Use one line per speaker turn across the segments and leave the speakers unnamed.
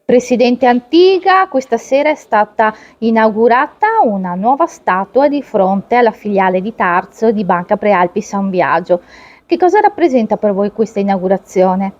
Presidente Antigua, questa sera è stata inaugurata una nuova statua di fronte alla filiale di Tarso di Banca Prealpi San Biagio. Che cosa rappresenta per voi questa inaugurazione?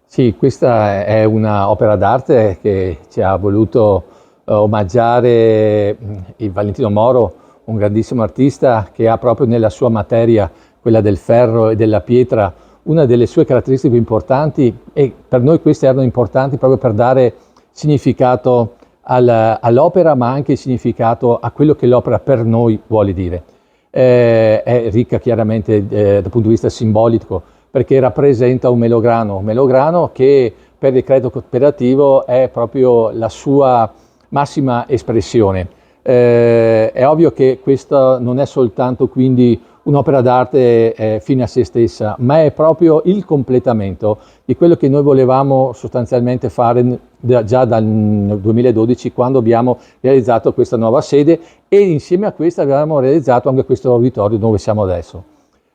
Sì, questa è un'opera d'arte che ci ha voluto omaggiare il Valentino Moro, un grandissimo artista che ha proprio nella sua materia, quella del ferro e della pietra, una delle sue caratteristiche più importanti, e per noi queste erano importanti proprio per dare significato all'opera, ma anche significato a quello che l'opera per noi vuole dire. È ricca chiaramente dal punto di vista simbolico, perché rappresenta un melograno che per decreto cooperativo è proprio la sua massima espressione. È ovvio che questa non è soltanto quindi un'opera d'arte fine a se stessa, ma è proprio il completamento di quello che noi volevamo sostanzialmente fare già dal 2012, quando abbiamo realizzato questa nuova sede, e insieme a questa avevamo realizzato anche questo auditorio dove siamo adesso.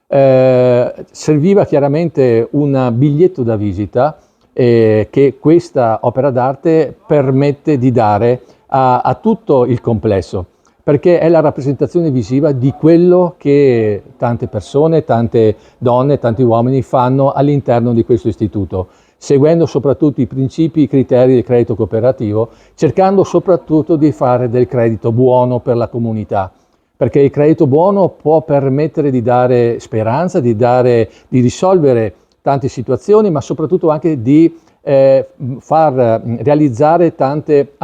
Serviva chiaramente un biglietto da visita che questa opera d'arte permette di dare a tutto il complesso, perché è la rappresentazione visiva di quello che tante persone, tante donne, tanti uomini fanno all'interno di questo istituto, seguendo soprattutto i principi e i criteri del credito cooperativo, cercando soprattutto di fare del credito buono per la comunità, perché il credito buono può permettere di dare speranza, di risolvere tante situazioni, ma soprattutto anche di far realizzare tante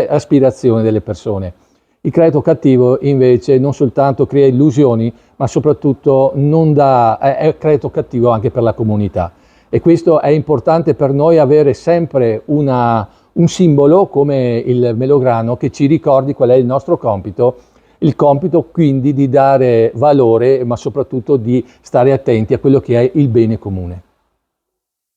aspirazioni delle persone. Il credito cattivo invece non soltanto crea illusioni, ma soprattutto è credito cattivo anche per la comunità. E questo è importante per noi, avere sempre un simbolo come il melograno che ci ricordi qual è il nostro compito. Il compito quindi di dare valore, ma soprattutto di stare attenti a quello che è il bene comune.